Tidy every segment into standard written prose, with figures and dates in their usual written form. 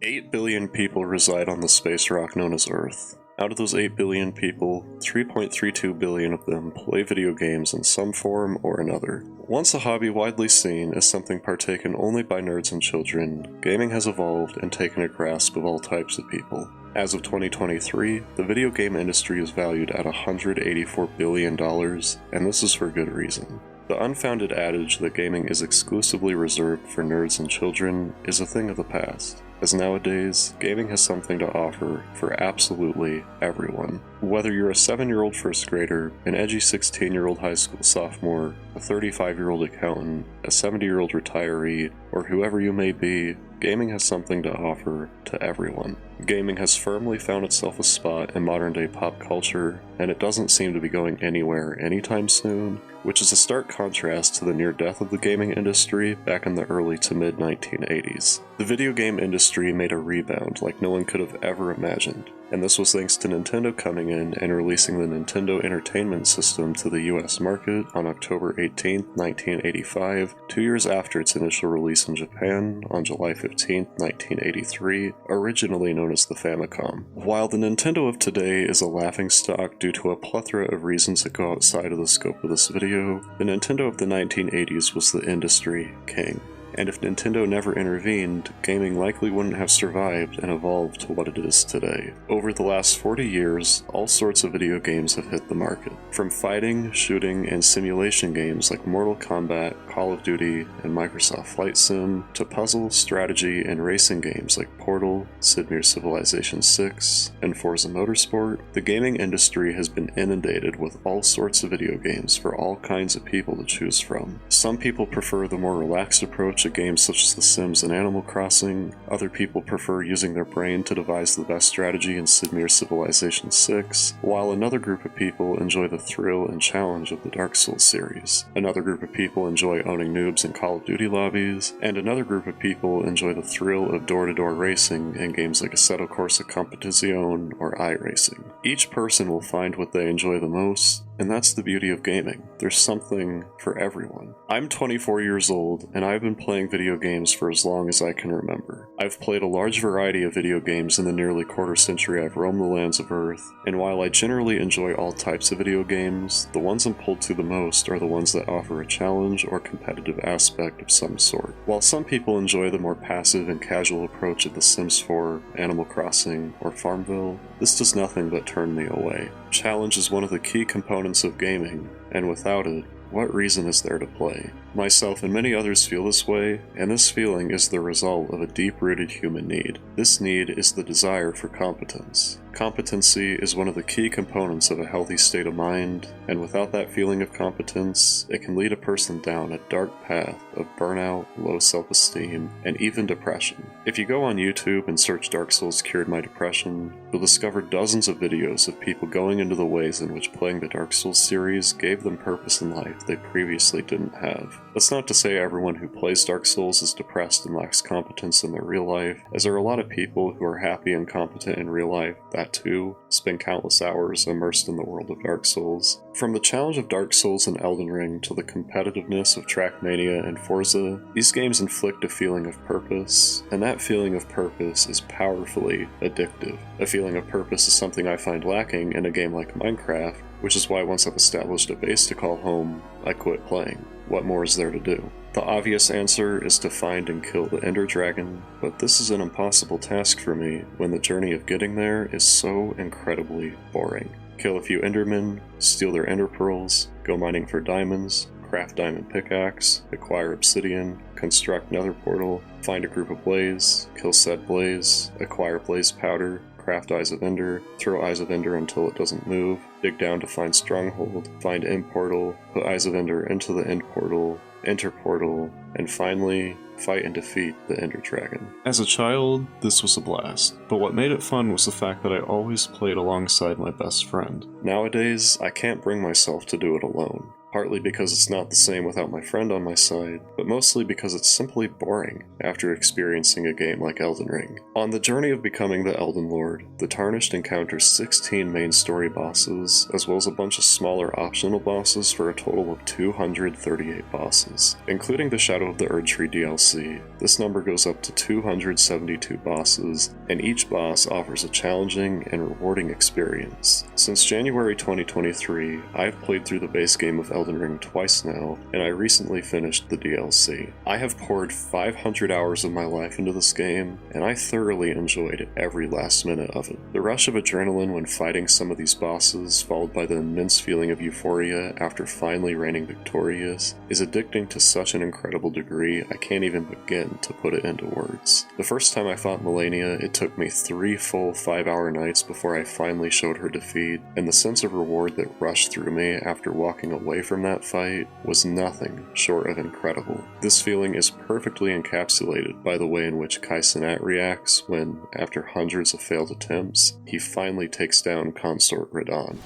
8 billion people reside on the space rock known as Earth. Out of those 8 billion people, 3.32 billion of them play video games in some form or another. Once a hobby widely seen as something partaken only by nerds and children, gaming has evolved and taken a grasp of all types of people. As of 2023, the video game industry is valued at $184 billion, and this is for good reason. The unfounded adage that gaming is exclusively reserved for nerds and children is a thing of the past, as nowadays, gaming has something to offer for absolutely everyone. Whether you're a 7-year-old first grader, an edgy 16-year-old high school sophomore, a 35-year-old accountant, a 70-year-old retiree, or whoever you may be, gaming has something to offer to everyone. Gaming has firmly found itself a spot in modern-day pop culture, and it doesn't seem to be going anywhere anytime soon, which is a stark contrast to the near death of the gaming industry back in the early to mid-1980s. The video game industry made a rebound like no one could have ever imagined, and this was thanks to Nintendo coming in and releasing the Nintendo Entertainment System to the US market on October 18, 1985, 2 years after its initial release in Japan on July 15, 1983, originally known as the Famicom. While the Nintendo of today is a laughingstock due to a plethora of reasons that go outside of the scope of this video, the Nintendo of the 1980s was the industry king. And if Nintendo never intervened, gaming likely wouldn't have survived and evolved to what it is today. Over the last 40 years, all sorts of video games have hit the market. From fighting, shooting, and simulation games like Mortal Kombat, Call of Duty, and Microsoft Flight Sim, to puzzle, strategy, and racing games like Portal, Sid Meier's Civilization 6, and Forza Motorsport, the gaming industry has been inundated with all sorts of video games for all kinds of people to choose from. Some people prefer the more relaxed approach to games such as The Sims and Animal Crossing. Other people prefer using their brain to devise the best strategy in Sid Meier's Civilization 6, while another group of people enjoy the thrill and challenge of the Dark Souls series. Another group of people enjoy owning noobs in Call of Duty lobbies, and another group of people enjoy the thrill of door-to-door racing in games like Assetto Corsa Competizione or iRacing. Each person will find what they enjoy the most, and that's the beauty of gaming. There's something for everyone. I'm 24 years old, and I've been playing video games for as long as I can remember. I've played a large variety of video games in the nearly quarter century I've roamed the lands of Earth, and while I generally enjoy all types of video games, the ones I'm pulled to the most are the ones that offer a challenge or competitive aspect of some sort. While some people enjoy the more passive and casual approach of The Sims 4, Animal Crossing, or Farmville, this does nothing but turn me away. Challenge is one of the key components of gaming, and without it, what reason is there to play? Myself and many others feel this way, and this feeling is the result of a deep-rooted human need. This need is the desire for competence. Competency is one of the key components of a healthy state of mind, and without that feeling of competence, it can lead a person down a dark path of burnout, low self-esteem, and even depression. If you go on YouTube and search Dark Souls cured my depression, you'll discover dozens of videos of people going into the ways in which playing the Dark Souls series gave them purpose in life they previously didn't have. That's not to say everyone who plays Dark Souls is depressed and lacks competence in their real life, as there are a lot of people who are happy and competent in real life that too spend countless hours immersed in the world of Dark Souls. From the challenge of Dark Souls and Elden Ring to the competitiveness of Trackmania and Forza, these games inflict a feeling of purpose, and that feeling of purpose is powerfully addictive. A feeling of purpose is something I find lacking in a game like Minecraft, which is why once I've established a base to call home, I quit playing. What more is there to do? The obvious answer is to find and kill the Ender Dragon, but this is an impossible task for me when the journey of getting there is so incredibly boring. Kill a few Endermen, steal their Ender Pearls, go mining for diamonds, craft diamond pickaxe, acquire obsidian, construct nether portal, find a group of blaze, kill said blaze, acquire blaze powder, craft Eyes of Ender, throw Eyes of Ender until it doesn't move, dig down to find Stronghold, find End Portal, put Eyes of Ender into the End Portal, enter Portal, and finally, fight and defeat the Ender Dragon. As a child, this was a blast, but what made it fun was the fact that I always played alongside my best friend. Nowadays, I can't bring myself to do it alone. partly because it's not the same without my friend on my side, but mostly because it's simply boring after experiencing a game like Elden Ring. On the journey of becoming the Elden Lord, the Tarnished encounters 16 main story bosses, as well as a bunch of smaller optional bosses for a total of 238 bosses. Including the Shadow of the Erdtree DLC, this number goes up to 272 bosses, and each boss offers a challenging and rewarding experience. Since January 2023, I've played through the base game of Elden Ring twice now, and I recently finished the DLC. I have poured 500 hours of my life into this game, and I thoroughly enjoyed every last minute of it. The rush of adrenaline when fighting some of these bosses, followed by the immense feeling of euphoria after finally reigning victorious, is addicting to such an incredible degree I can't even begin to put it into words. The first time I fought Malenia, it took me 3 full 5-hour nights before I finally showed her defeat, and the sense of reward that rushed through me after walking away from that fight was nothing short of incredible. This feeling is perfectly encapsulated by the way in which Cenat reacts when, after hundreds of failed attempts, he finally takes down Consort Radahn.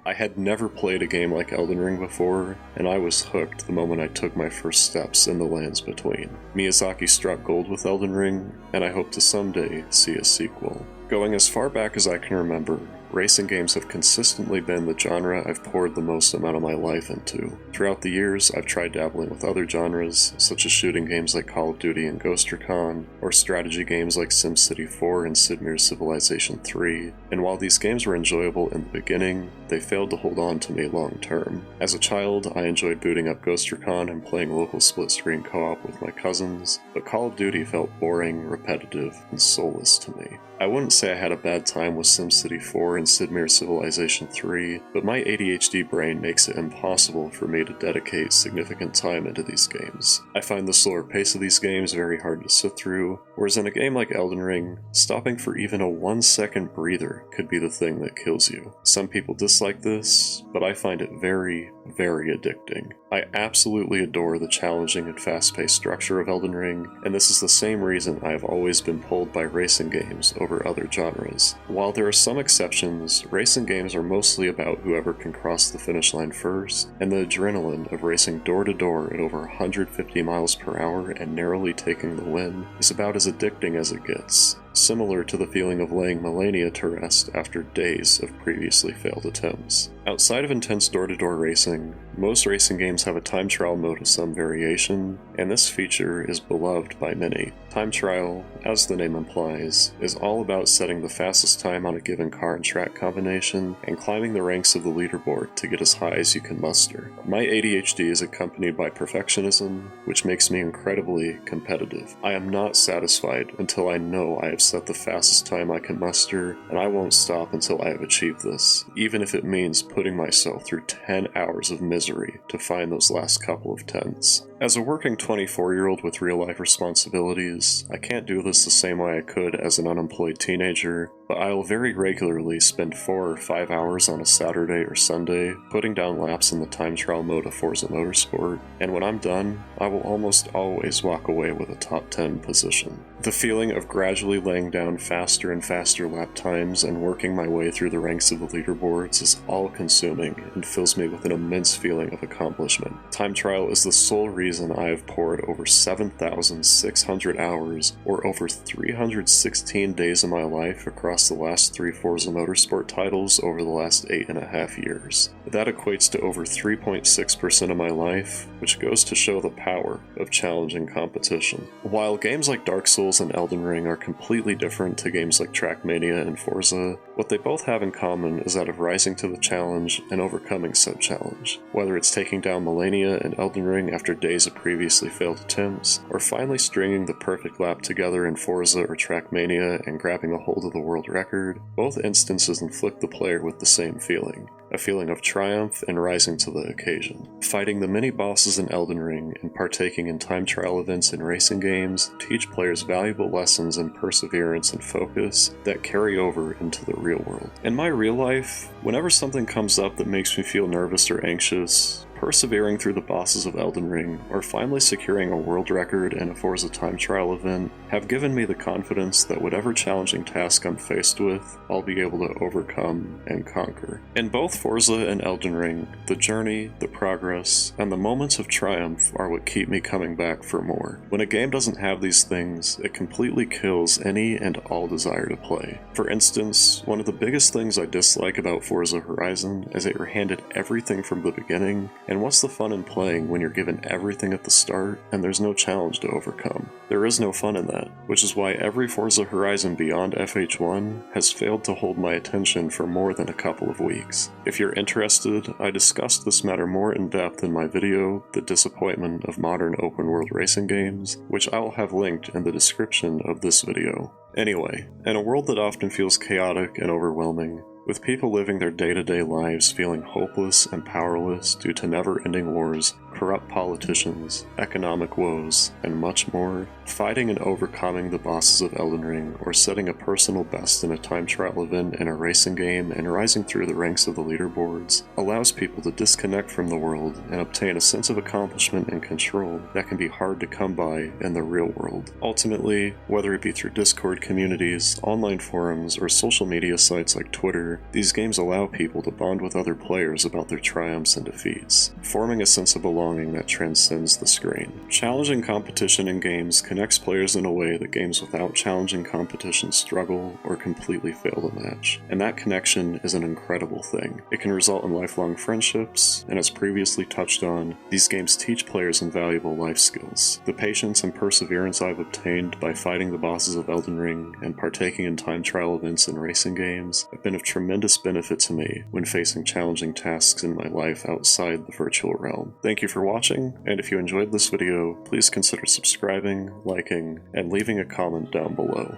I had never played a game like Elden Ring before, and I was hooked the moment I took my first steps in the lands between. Miyazaki struck gold with Elden Ring, and I hope to someday see a sequel. Going as far back as I can remember, racing games have consistently been the genre I've poured the most amount of my life into. Throughout the years, I've tried dabbling with other genres, such as shooting games like Call of Duty and Ghost Recon, or strategy games like SimCity 4 and Sid Meier's Civilization 3, and while these games were enjoyable in the beginning, they failed to hold on to me long term. As a child, I enjoyed booting up Ghost Recon and playing local split-screen co-op with my cousins, but Call of Duty felt boring, repetitive, and soulless to me. I wouldn't say I had a bad time with SimCity 4 and Sid Meier's Civilization 3, but my ADHD brain makes it impossible for me to dedicate significant time into these games. I find the slower pace of these games very hard to sit through, whereas in a game like Elden Ring, stopping for even a 1-second breather could be the thing that kills you. Some people dislike this, but I find it very, very addicting. I absolutely adore the challenging and fast-paced structure of Elden Ring, and this is the same reason I have always been pulled by racing games over other genres. While there are some exceptions, racing games are mostly about whoever can cross the finish line first, and the adrenaline of racing door-to-door at over 150 miles per hour and narrowly taking the win is about as addicting as it gets. Similar to the feeling of laying Malenia to rest after days of previously failed attempts. Outside of intense door-to-door racing, most racing games have a time trial mode of some variation, and this feature is beloved by many. Time trial, as the name implies, is all about setting the fastest time on a given car and track combination and climbing the ranks of the leaderboard to get as high as you can muster. My ADHD is accompanied by perfectionism, which makes me incredibly competitive. I am not satisfied until I know I have set the fastest time I can muster, and I won't stop until I have achieved this, even if it means putting myself through 10 hours of misery to find those last couple of tenths. As a working 24-year-old with real-life responsibilities, I can't do this the same way I could as an unemployed teenager, but I'll very regularly spend 4 or 5 hours on a Saturday or Sunday putting down laps in the time trial mode of Forza Motorsport, and when I'm done, I will almost always walk away with a top 10 position. The feeling of gradually laying down faster and faster lap times and working my way through the ranks of the leaderboards is all-consuming and fills me with an immense feeling of accomplishment. Time trial is the sole reason I have poured over 7,600 hours, or over 316 days of my life across the last 3 Forza Motorsport titles over the last 8.5 years. That equates to over 3.6% of my life, which goes to show the power of challenging competition. While games like Dark Souls and Elden Ring are completely different to games like Trackmania and Forza, what they both have in common is that of rising to the challenge and overcoming said challenge. Whether it's taking down Malenia and Elden Ring after days of previously failed attempts, or finally stringing the perfect lap together in Forza or Trackmania and grabbing a hold of the world record, both instances inflict the player with the same feeling. A feeling of triumph and rising to the occasion. Fighting the mini-bosses in Elden Ring and partaking in time trial events in racing games teach players valuable lessons in perseverance and focus that carry over into the real world. In my real life, whenever something comes up that makes me feel nervous or anxious, Persevering through the bosses of Elden Ring, or finally securing a world record in a Forza time trial event, have given me the confidence that whatever challenging task I'm faced with, I'll be able to overcome and conquer. In both Forza and Elden Ring, the journey, the progress, and the moments of triumph are what keep me coming back for more. When a game doesn't have these things, it completely kills any and all desire to play. For instance, one of the biggest things I dislike about Forza Horizon is that you're handed everything from the beginning, and what's the fun in playing when you're given everything at the start and there's no challenge to overcome? There is no fun in that, which is why every Forza Horizon beyond FH1 has failed to hold my attention for more than a couple of weeks. If you're interested, I discussed this matter more in depth in my video, The Disappointment of Modern Open World Racing Games, which I will have linked in the description of this video. Anyway, in a world that often feels chaotic and overwhelming, with people living their day-to-day lives feeling hopeless and powerless due to never-ending wars, corrupt politicians, economic woes, and much more, fighting and overcoming the bosses of Elden Ring, or setting a personal best in a time trial event in a racing game and rising through the ranks of the leaderboards, allows people to disconnect from the world and obtain a sense of accomplishment and control that can be hard to come by in the real world. Ultimately, whether it be through Discord communities, online forums, or social media sites like Twitter, these games allow people to bond with other players about their triumphs and defeats, forming a sense of belonging that transcends the screen. Challenging competition in games connects players in a way that games without challenging competition struggle or completely fail to match, and that connection is an incredible thing. It can result in lifelong friendships, and as previously touched on, these games teach players invaluable life skills. The patience and perseverance I've obtained by fighting the bosses of Elden Ring and partaking in time trial events and racing games have been of tremendous benefit to me when facing challenging tasks in my life outside the virtual realm. Thank you for watching, and if you enjoyed this video, please consider subscribing, liking, and leaving a comment down below.